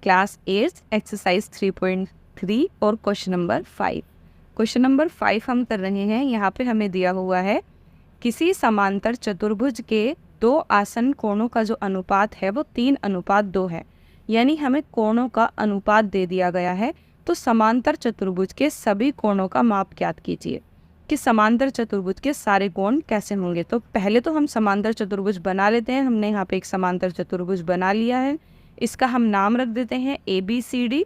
Class 8 exercise 3.3 और question number 5। Question number 5 हम कर रहे हैं। यहाँ पे हमें दिया हुआ है किसी समांतर चतुर्भुज के दो आसन कोणों का जो अनुपात है वो 3:2 है। यानी हमें कोणों का अनुपात दे दिया गया है। तो समांतर चतुर्भुज के सभी कोणों का माप ज्ञात कीजिए कि समांतर चतुर्भुज के सारे कोण कैसे होंगे। तो पहले तो हम समांतर चतुर्भुज बना लेते हैं। हमने यहाँ पे एक समांतर चतुर्भुज बना लिया है। इसका हम नाम रख देते हैं ABCD।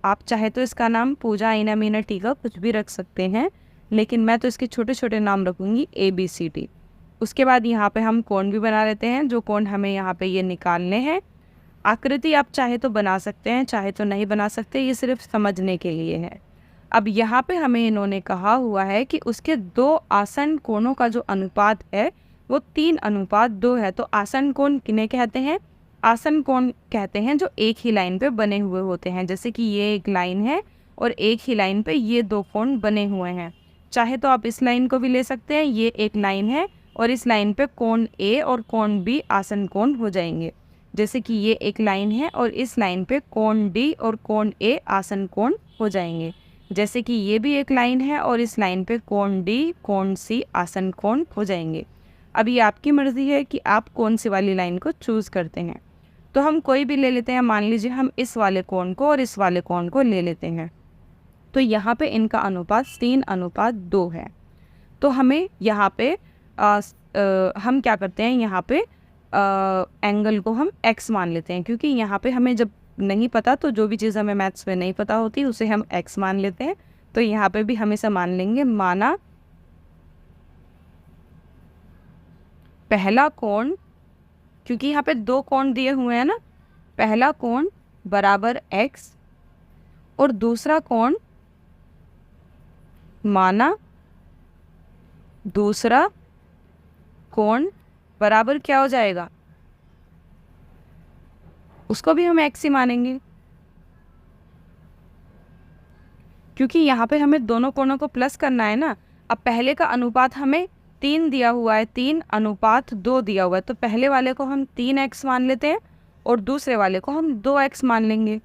आप चाहे तो इसका नाम पूजा ईना मीना टीका कुछ भी रख सकते हैं, लेकिन मैं तो इसके छोटे छोटे नाम रखूँगी ABCD। उसके बाद यहाँ पे हम कोण भी बना लेते हैं। जो कोण हमें यहाँ पे ये निकालने हैं। आकृति आप चाहे तो बना सकते हैं, चाहे तो नहीं बना सकते, ये सिर्फ समझने के लिए है। अब यहाँ पे हमें इन्होंने कहा हुआ है कि उसके दो आसन कोणों का जो अनुपात है वो 3:2 है। तो आसन कोण किन्हें कहते हैं? आसन कोण कहते हैं जो एक ही लाइन पे बने हुए होते हैं। जैसे कि ये एक लाइन है और एक ही लाइन पे ये दो कोण बने हुए हैं। चाहे तो आप इस लाइन को भी ले सकते हैं, ये एक लाइन है और इस लाइन पे कोण A और कोण B आसन कोण हो जाएंगे। जैसे कि ये एक लाइन है और इस लाइन पे कोण D और कोण A आसन कोण हो जाएंगे। जैसे कि ये भी एक लाइन है और इस लाइन पे कोण D कोण C आसन कोण हो जाएंगे। अब ये आपकी मर्जी है कि आप कौन सी वाली लाइन को चूज़ करते हैं। तो हम कोई भी ले लेते हैं। मान लीजिए हम इस वाले कोण को और इस वाले कोण को ले लेते हैं। तो यहाँ पे इनका अनुपात 3:2 है। तो हमें यहाँ पे हम क्या करते हैं, यहाँ पे एंगल को हम x मान लेते हैं, क्योंकि यहाँ पे हमें जब नहीं पता तो जो भी चीज़ हमें मैथ्स में नहीं पता होती उसे हम x मान लेते हैं। तो यहाँ पे भी हमेशा मान लेंगे, माना पहला कोण, क्योंकि यहाँ पे दो कोण दिए हुए हैं ना, पहला कोण बराबर x और दूसरा कोण माना दूसरा कोण बराबर क्या हो जाएगा, उसको भी हम x ही मानेंगे, क्योंकि यहाँ पे हमें दोनों कोणों को प्लस करना है ना। अब पहले का अनुपात हमें 3 दिया हुआ है, 3:2 दिया हुआ है। तो पहले वाले को हम 3x मान लेते हैं और दूसरे वाले को हम 2x मान लेंगे,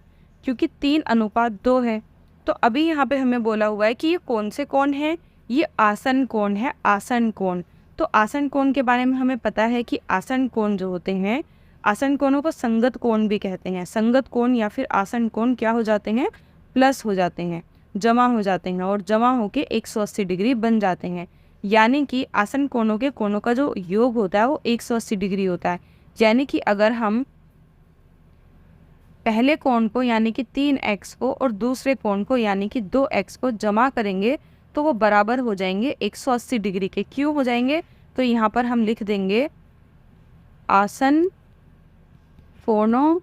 क्योंकि 3:2 है। तो अभी यहाँ पे हमें बोला हुआ है कि ये कौन से कोण है, ये आसन कोण है, आसन कोण। तो आसन कोण के बारे में हमें पता है कि आसन कोण जो होते हैं, आसन कोणों को संगत कोण भी कहते हैं। संगत कोण या फिर आसन कोण क्या हो जाते हैं, प्लस हो जाते हैं, जमा हो जाते हैं और जमा होके 180 डिग्री बन जाते हैं। यानी कि आसन कोणों के कोणों का जो योग होता है वो 180 डिग्री होता है। यानी कि अगर हम पहले कोण को यानी कि 3x को और दूसरे कोण को यानी कि 2x को जमा करेंगे तो वो बराबर हो जाएंगे 180 डिग्री के। क्यों हो जाएंगे? तो यहाँ पर हम लिख देंगे आसन कोणों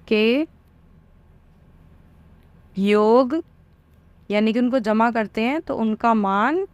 के योग, यानी कि उनको जमा करते हैं तो उनका मान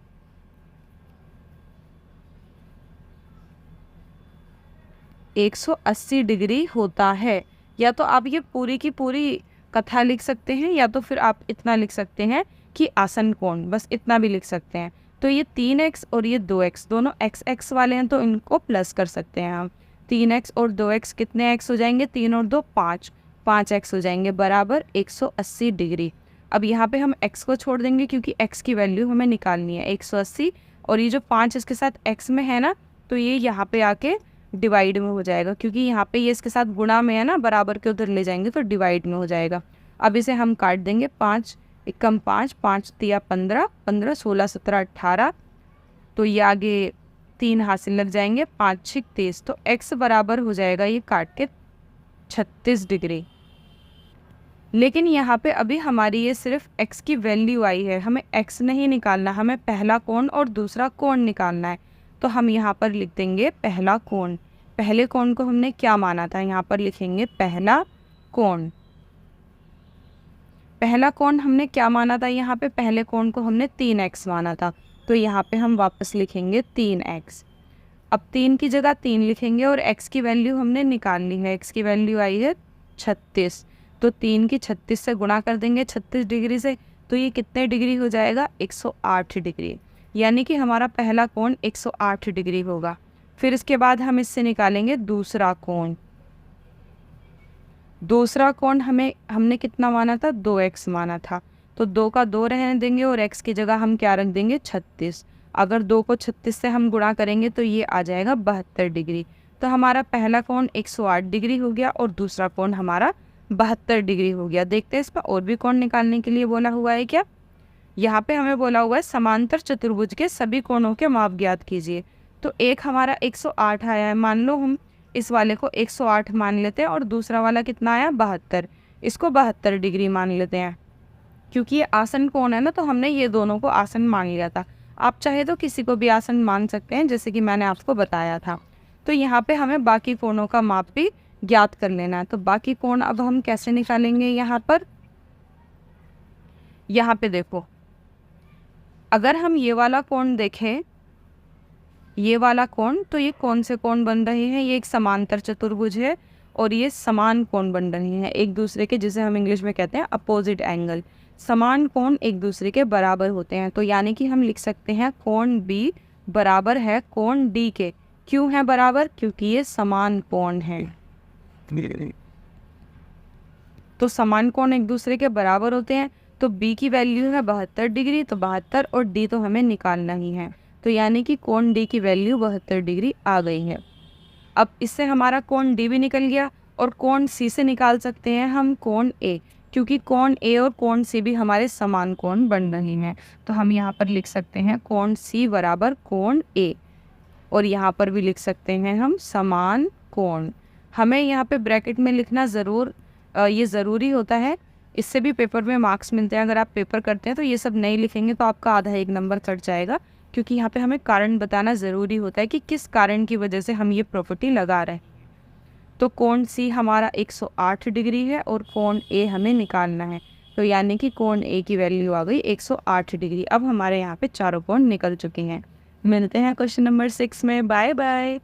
180 डिग्री होता है। या तो आप ये पूरी की पूरी कथा लिख सकते हैं या तो फिर आप इतना लिख सकते हैं कि आसन कोण, बस इतना भी लिख सकते हैं। तो ये 3x और ये 2x दोनों x वाले हैं तो इनको प्लस कर सकते हैं हम। 3x और 2x कितने x हो जाएंगे, 3 और 2 5, 5x हो जाएंगे बराबर 180 डिग्री। अब यहाँ पे हम x को छोड़ देंगे क्योंकि x की वैल्यू हमें निकालनी है 180, और ये जो 5 इसके साथ x में है ना, तो ये यहाँ पे आके डिवाइड में हो जाएगा, क्योंकि यहाँ पे ये इसके साथ गुणा में है ना, बराबर के उधर ले जाएंगे तो डिवाइड में हो जाएगा। अब इसे हम काट देंगे, 5 एकम 5, 5 तिया 15, 15 16 17 18, तो ये आगे 3 हासिल लग जाएंगे, 5 6 30, तो x बराबर हो जाएगा ये काट के 36 डिग्री। लेकिन यहाँ पे अभी हमारी ये सिर्फ x की वैल्यू आई है, हमें x नहीं निकालना, हमें पहला कोण और दूसरा कोण निकालना है। तो हम यहाँ पर लिख देंगे पहला कोण। पहले कोण को हमने क्या माना था, यहाँ पर लिखेंगे पहला कोण। पहला कोण हमने क्या माना था, यहाँ पे पहले कोण को हमने 3x माना था, तो यहाँ पे हम वापस लिखेंगे 3x। अब 3 की जगह 3 लिखेंगे और x की वैल्यू हमने निकालनी है, x की वैल्यू आई है 36, तो 3 की 36 से गुणा कर देंगे 36 डिग्री से, तो ये कितने डिग्री हो जाएगा, 108 डिग्री। यानी कि हमारा पहला कोण 108 डिग्री होगा। फिर इसके बाद हम इससे निकालेंगे दूसरा कोण। दूसरा कोण हमने कितना माना था, 2x माना था, तो 2 का 2 रहने देंगे और x की जगह हम क्या रख देंगे, 36। अगर 2 को 36 से हम गुणा करेंगे तो ये आ जाएगा 72 डिग्री। तो हमारा पहला कोण 108 डिग्री हो गया और दूसरा कोण हमारा 72 डिग्री हो गया। देखते हैं इसमें और भी कोण निकालने के लिए बोला हुआ है क्या। यहाँ पे हमें बोला हुआ है समांतर चतुर्भुज के सभी कोणों के माप ज्ञात कीजिए। तो एक हमारा 108 आया है, मान लो हम इस वाले को 108 मान लेते हैं और दूसरा वाला कितना आया, 72। इसको 72 डिग्री मान लेते हैं, क्योंकि ये आसन कोण है ना, तो हमने ये दोनों को आसन मान लिया था। आप चाहे तो किसी को भी आसन मान सकते हैं, जैसे कि मैंने आपको बताया था। तो यहाँ पे हमें बाकी कोणों का माप भी ज्ञात कर लेना है। तो बाकी कोण अब हम कैसे निकालेंगे, यहाँ पे देखो, अगर हम ये वाला कोण देखें, ये वाला कोण, तो ये कौन से कोण बन रहे हैं, ये एक समांतर चतुर्भुज है और ये समान कोण बन रहे हैं एक दूसरे के, जिसे हम इंग्लिश में कहते हैं अपोजिट एंगल। समान कोण एक दूसरे के बराबर होते हैं, तो यानी कि हम लिख सकते हैं कोण B बराबर है कोण D के। क्यों है बराबर, क्योंकि ये समान कोण है। तो समान कोण एक दूसरे के बराबर होते हैं, तो B की वैल्यू है 72 डिग्री, तो 72, और D तो हमें निकालना ही है, तो यानी कि कोण D की वैल्यू 72 डिग्री आ गई है। अब इससे हमारा कोण D भी निकल गया और कोण C से निकाल सकते हैं हम कोण A, क्योंकि कोण A और कोण C भी हमारे समान कोण बन रहे हैं। तो हम यहाँ पर लिख सकते हैं कोण C बराबर कोण A, और यहाँ पर भी लिख सकते हैं हम समान कोण। हमें यहाँ पे ब्रैकेट में लिखना ये ज़रूरी होता है, इससे भी पेपर में मार्क्स मिलते हैं। अगर आप पेपर करते हैं तो ये सब नहीं लिखेंगे तो आपका आधा 1 नंबर कट जाएगा, क्योंकि यहाँ पे हमें कारण बताना ज़रूरी होता है कि किस कारण की वजह से हम ये प्रॉपर्टी लगा रहे हैं। तो कोण C हमारा 108 डिग्री है और कोण A हमें निकालना है, तो यानी कि कोण A की वैल्यू आ गई 108 डिग्री। अब हमारे यहाँ पे चारों कोण निकल चुके हैं। मिलते हैं क्वेश्चन नंबर 6 में। Bye bye.